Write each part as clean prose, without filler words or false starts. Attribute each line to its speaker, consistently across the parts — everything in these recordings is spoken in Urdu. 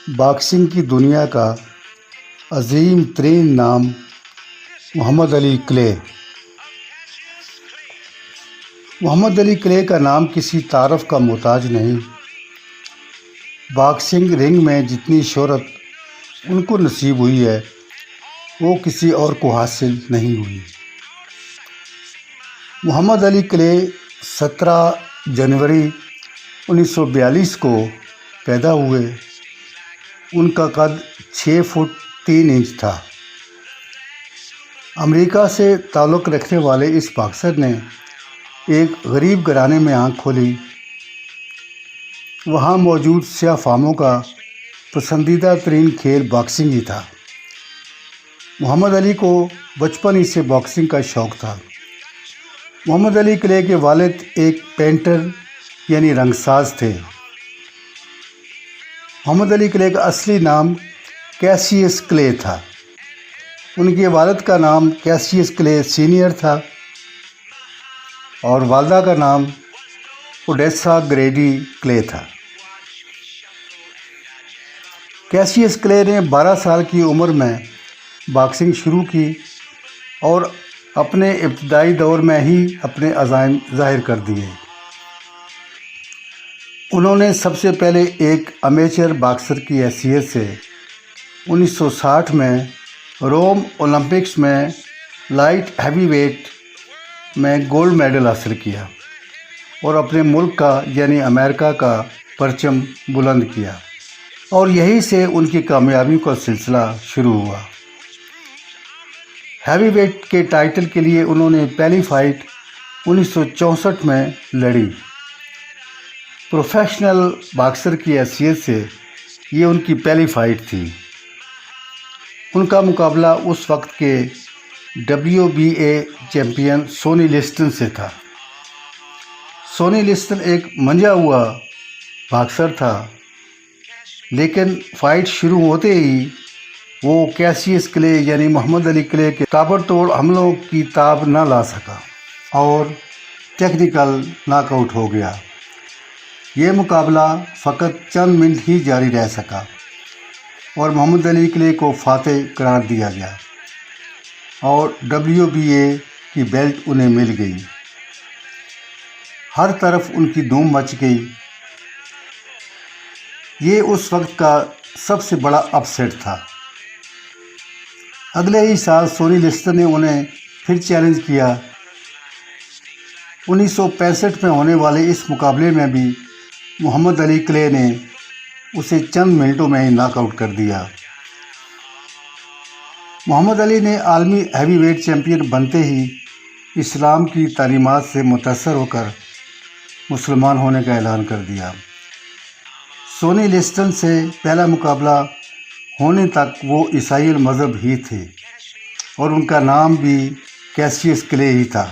Speaker 1: باکسنگ کی دنیا کا عظیم ترین نام محمد علی کلے۔ محمد علی کلے کا نام کسی تعارف کا محتاج نہیں۔ باکسنگ رنگ میں جتنی شہرت ان کو نصیب ہوئی ہے وہ کسی اور کو حاصل نہیں ہوئی۔ محمد علی کلے 17 جنوری 1942 کو پیدا ہوئے۔ ان کا قد 6 فٹ 3 انچ تھا۔ امریکہ سے تعلق رکھنے والے اس باکسر نے ایک غریب گھرانے میں آنکھ کھولی۔ وہاں موجود سیاہ فاموں کا پسندیدہ ترین کھیل باکسنگ ہی تھا۔ محمد علی کو بچپن ہی سے باکسنگ کا شوق تھا۔ محمد علی کلے کے والد ایک پینٹر یعنی رنگساز تھے۔ محمد علی کلے کا اصلی نام کیسیس کلے تھا۔ ان کے والد کا نام کیسیس کلے سینئر تھا اور والدہ کا نام اوڈیسا گریڈی کلے تھا۔ کیسیس کلے نے 12 سال کی عمر میں باکسنگ شروع کی اور اپنے ابتدائی دور میں ہی اپنے عزائم ظاہر کر دیے۔ انہوں نے سب سے پہلے ایک امیچر باکسر کی حیثیت سے 1960 میں روم اولمپکس میں لائٹ ہیوی ویٹ میں گولڈ میڈل حاصل کیا اور اپنے ملک کا یعنی امریکہ کا پرچم بلند کیا، اور یہیں سے ان کی کامیابی کا سلسلہ شروع ہوا۔ ہیوی ویٹ کے ٹائٹل کے لیے انہوں نے پہلی فائٹ 1964 میں لڑی۔ پروفیشنل باکسر کی حیثیت سے یہ ان کی پہلی فائٹ تھی۔ ان کا مقابلہ اس وقت کے WBA چیمپئن سونی لسٹن سے تھا۔ سونی لسٹن ایک منجھا ہوا باکسر تھا، لیکن فائٹ شروع ہوتے ہی وہ کیسیس کلے یعنی محمد علی کلے کے تابڑتوڑ حملوں کی تاب نہ لا سکا اور ٹیکنیکل ناک آؤٹ ہو گیا۔ یہ مقابلہ فقط چند منٹ ہی جاری رہ سکا اور محمد علی کلے کو فاتح قرار دیا گیا اور WBA کی بیلٹ انہیں مل گئی۔ ہر طرف ان کی دھوم مچ گئی۔ یہ اس وقت کا سب سے بڑا اپ سیٹ تھا۔ اگلے ہی سال سونی لسٹن نے انہیں پھر چیلنج کیا۔ 1965 میں ہونے والے اس مقابلے میں بھی محمد علی کلے نے اسے چند منٹوں میں ہی ناک آؤٹ کر دیا۔ محمد علی نے عالمی ہیوی ویٹ چیمپئن بنتے ہی اسلام کی تعلیمات سے متاثر ہو کر مسلمان ہونے کا اعلان کر دیا۔ سونی لسٹن سے پہلا مقابلہ ہونے تک وہ عیسائی المذہب ہی تھے اور ان کا نام بھی کیسیس کلے ہی تھا۔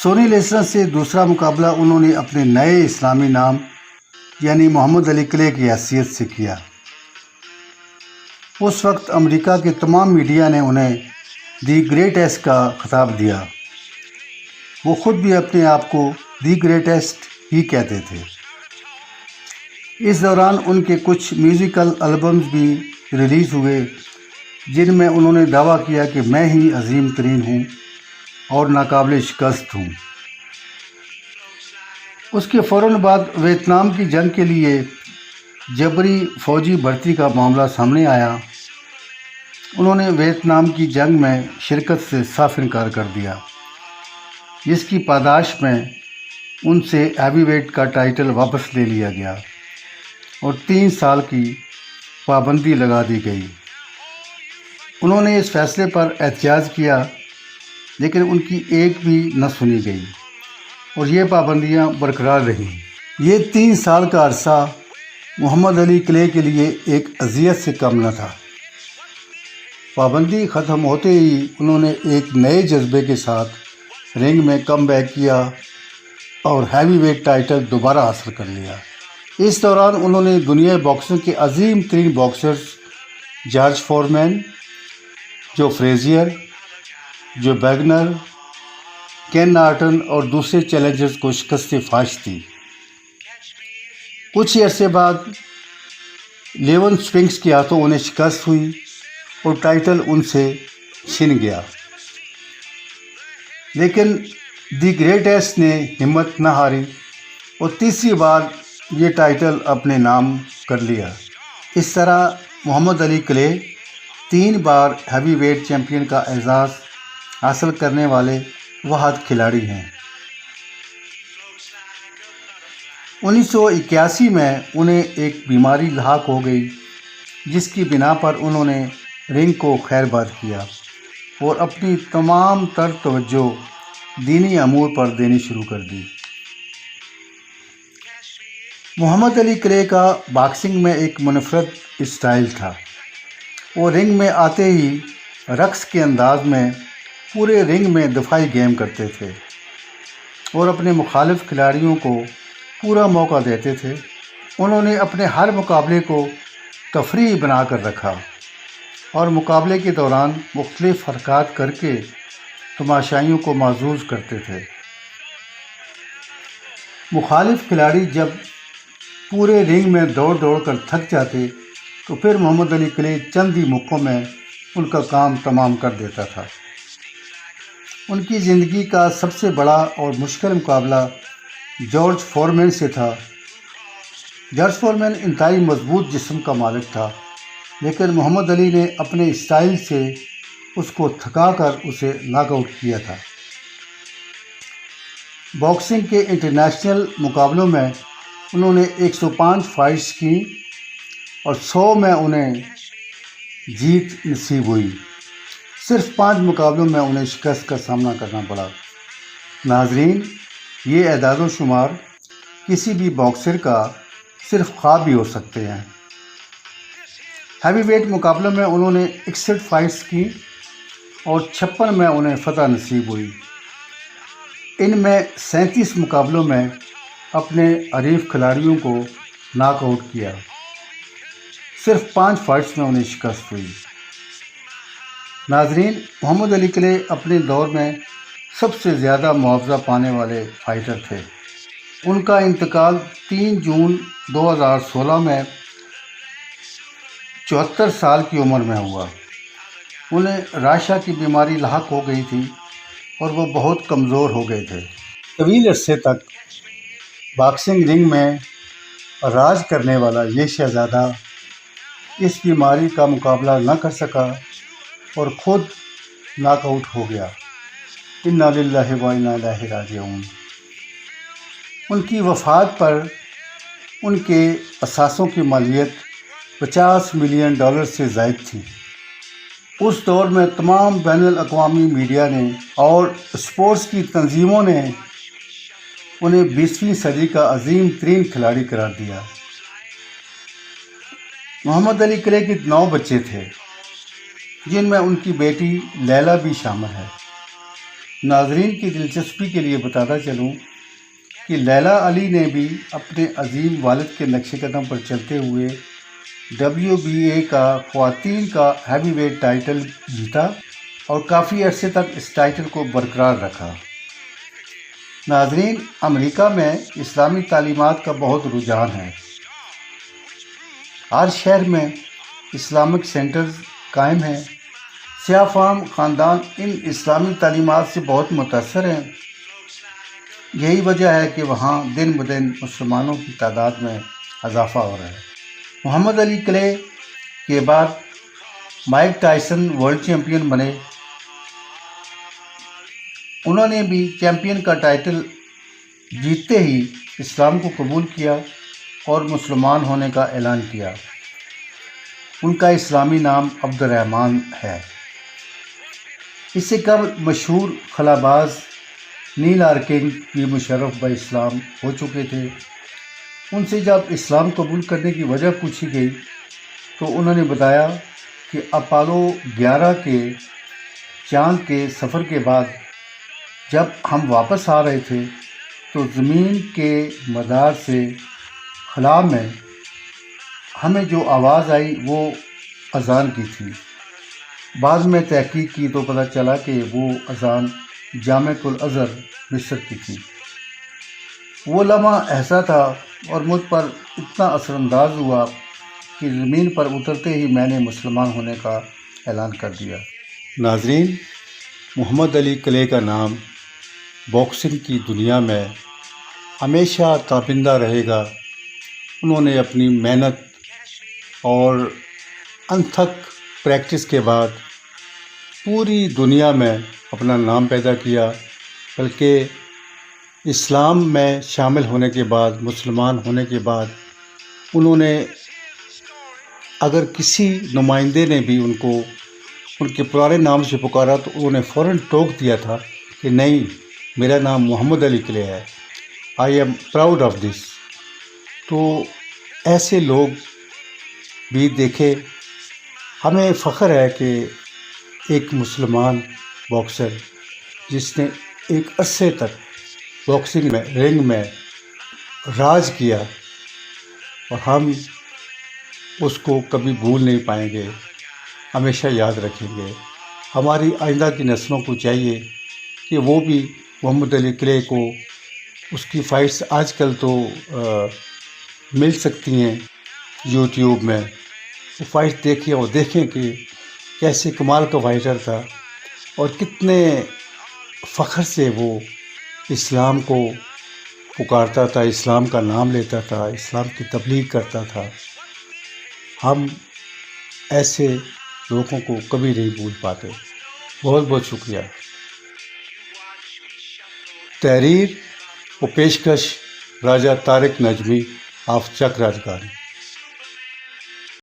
Speaker 1: سونی لسٹن سے دوسرا مقابلہ انہوں نے اپنے نئے اسلامی نام یعنی محمد علی کلے کی حیثیت سے کیا۔ اس وقت امریکہ کے تمام میڈیا نے انہیں دی گریٹسٹ کا خطاب دیا۔ وہ خود بھی اپنے آپ کو دی گریٹسٹ ہی کہتے تھے۔ اس دوران ان کے کچھ میوزیکل البمز بھی ریلیز ہوئے جن میں انہوں نے دعویٰ کیا کہ میں ہی عظیم ترین ہوں اور ناقابل شکست ہوں۔ اس کے فوراً بعد ویتنام کی جنگ کے لیے جبری فوجی بھرتی کا معاملہ سامنے آیا۔ انہوں نے ویتنام کی جنگ میں شرکت سے صاف انکار کر دیا، جس کی پاداش میں ان سے ہیوی ویٹ کا ٹائٹل واپس لے لیا گیا اور 3 سال کی پابندی لگا دی گئی۔ انہوں نے اس فیصلے پر احتجاج کیا لیکن ان کی ایک بھی نہ سنی گئی اور یہ پابندیاں برقرار رہیں۔ یہ 3 سال کا عرصہ محمد علی کلے کے لیے ایک اذیت سے کم نہ تھا۔ پابندی ختم ہوتے ہی انہوں نے ایک نئے جذبے کے ساتھ رنگ میں کم بیک کیا اور ہیوی ویٹ ٹائٹل دوبارہ حاصل کر لیا۔ اس دوران انہوں نے دنیا باکسنگ کے عظیم ترین باکسرز جارج فورمین، جو فریزیئر، جو بیگنر، کین نارٹن اور دوسرے چیلنجرز کو شکست فاش دی۔ کچھ ہی عرصے بعد لیون سپنکس کے ہاتھوں انہیں شکست ہوئی اور ٹائٹل ان سے چھن گیا، لیکن دی گریٹسٹ نے ہمت نہ ہاری اور تیسری بار یہ ٹائٹل اپنے نام کر لیا۔ اس طرح محمد علی کلے 3 بار ہیوی ویٹ چیمپئن کا اعزاز حاصل کرنے والے واحد کھلاڑی ہیں۔ 1981 میں انہیں ایک بیماری لاحق ہو گئی، جس کی بنا پر انہوں نے رنگ کو خیر باد کیا اور اپنی تمام تر توجہ دینی امور پر دینی شروع کر دی۔ محمد علی کلے کا باکسنگ میں ایک منفرد اسٹائل تھا۔ وہ رنگ میں آتے ہی رقص کے انداز میں پورے رنگ میں دفاعی گیم کرتے تھے اور اپنے مخالف کھلاڑیوں کو پورا موقع دیتے تھے۔ انہوں نے اپنے ہر مقابلے کو تفریحی بنا کر رکھا اور مقابلے کے دوران مختلف حرکات کر کے تماشائیوں کو معزز کرتے تھے۔ مخالف کھلاڑی جب پورے رنگ میں دوڑ کر تھک جاتے تو پھر محمد علی کلے چند ہی موقعوں میں ان کا کام تمام کر دیتا تھا۔ ان کی زندگی کا سب سے بڑا اور مشکل مقابلہ جارج فورمین سے تھا۔ جارج فورمین انتہائی مضبوط جسم کا مالک تھا، لیکن محمد علی نے اپنے اسٹائل سے اس کو تھکا کر اسے ناک آؤٹ کیا تھا۔ باکسنگ کے انٹرنیشنل مقابلوں میں انہوں نے 105 فائٹس کی اور 100 میں انہیں جیت نصیب ہوئی۔ صرف 5 مقابلوں میں انہیں شکست کا سامنا کرنا پڑا۔ ناظرین، یہ اعداد و شمار کسی بھی باکسر کا صرف خواب ہی ہو سکتے ہیں۔ ہیوی ویٹ مقابلوں میں انہوں نے 61 فائٹس کی اور 56 میں انہیں فتح نصیب ہوئی۔ ان میں 37 مقابلوں میں اپنے حریف کھلاڑیوں کو ناک آؤٹ کیا۔ صرف 5 فائٹس میں انہیں شکست ہوئی۔ ناظرین، محمد علی کلے اپنے دور میں سب سے زیادہ معاوضہ پانے والے فائٹر تھے۔ ان کا انتقال 3 جون 2016 میں 74 سال کی عمر میں ہوا۔ انہیں راشا کی بیماری لاحق ہو گئی تھی اور وہ بہت کمزور ہو گئے تھے۔ طویل عرصے تک باکسنگ رنگ میں راج کرنے والا یہ شہزادہ اس بیماری کا مقابلہ نہ کر سکا اور خود ناک آؤٹ ہو گیا۔ انا للہ و انا الیہ راجعون۔ ان کی وفات پر ان کے اثاثوں کی مالیت $50 ملین سے زائد تھی۔ اس دور میں تمام بین الاقوامی میڈیا نے اور اسپورٹس کی تنظیموں نے انہیں 20ویں صدی کا عظیم ترین کھلاڑی قرار دیا۔ محمد علی کلے کے 9 بچے تھے، جن میں ان کی بیٹی لیلا بھی شامل ہے۔ ناظرین کی دلچسپی کے لیے بتاتا چلوں کہ لیلا علی نے بھی اپنے عظیم والد کے نقش قدم پر چلتے ہوئے WBA کا خواتین کا ہیوی ویٹ ٹائٹل جیتا اور کافی عرصے تک اس ٹائٹل کو برقرار رکھا۔ ناظرین، امریکہ میں اسلامی تعلیمات کا بہت رجحان ہے۔ ہر شہر میں اسلامک سینٹرز قائم ہیں۔ سیاہ فام خاندان ان اسلامی تعلیمات سے بہت متاثر ہیں۔ یہی وجہ ہے کہ وہاں دن بدن مسلمانوں کی تعداد میں اضافہ ہو رہا ہے۔ محمد علی کلے کے بعد مائک ٹائسن ورلڈ چیمپئن بنے۔ انہوں نے بھی چیمپئن کا ٹائٹل جیتتے ہی اسلام کو قبول کیا اور مسلمان ہونے کا اعلان کیا۔ ان کا اسلامی نام عبد الرحمن ہے۔ اس سے قبل مشہور خلاباز نیل آرمسٹرانگ بھی مشرف بہ اسلام ہو چکے تھے۔ ان سے جب اسلام قبول کرنے کی وجہ پوچھی گئی تو انہوں نے بتایا کہ اپولو 11 کے چاند کے سفر کے بعد جب ہم واپس آ رہے تھے تو زمین کے مدار سے خلا میں ہمیں جو آواز آئی وہ اذان کی تھی۔ بعد میں تحقیق کی تو پتہ چلا کہ وہ اذان جامعۃ الازہر مصر کی تھی۔ وہ لمحہ ایسا تھا اور مجھ پر اتنا اثر انداز ہوا کہ زمین پر اترتے ہی میں نے مسلمان ہونے کا اعلان کر دیا۔ ناظرین، محمد علی کلے کا نام باکسنگ کی دنیا میں ہمیشہ تابندہ رہے گا۔ انہوں نے اپنی محنت اور انتھک پریکٹس کے بعد پوری دنیا میں اپنا نام پیدا کیا، بلکہ اسلام میں شامل ہونے کے بعد، مسلمان ہونے کے بعد، انہوں نے اگر کسی نمائندے نے بھی ان کو ان کے پرانے نام سے پکارا تو انہوں نے فوراً ٹوک دیا تھا کہ نہیں، میرا نام محمد علی کلے ہے، I am proud of this. تو ایسے لوگ بھی دیکھے، ہمیں فخر ہے کہ ایک مسلمان باکسر جس نے ایک عرصے تک باکسنگ میں، رنگ میں راج کیا، اور ہم اس کو کبھی بھول نہیں پائیں گے، ہمیشہ یاد رکھیں گے۔ ہماری آئندہ کی نسلوں کو چاہیے کہ وہ بھی محمد علی کلے کو، اس کی فائٹس آج کل تو مل سکتی ہیں یوٹیوب میں، وہ فائٹ دیکھیں اور دیکھیں کہ کیسے کمال کا فائٹر تھا، اور کتنے فخر سے وہ اسلام کو پکارتا تھا، اسلام کا نام لیتا تھا، اسلام کی تبلیغ کرتا تھا۔ ہم ایسے لوگوں کو کبھی نہیں بھول پاتے۔ بہت بہت شکریہ۔ تحریر و پیشکش راجہ طارق نجمی آف چک راجگانی۔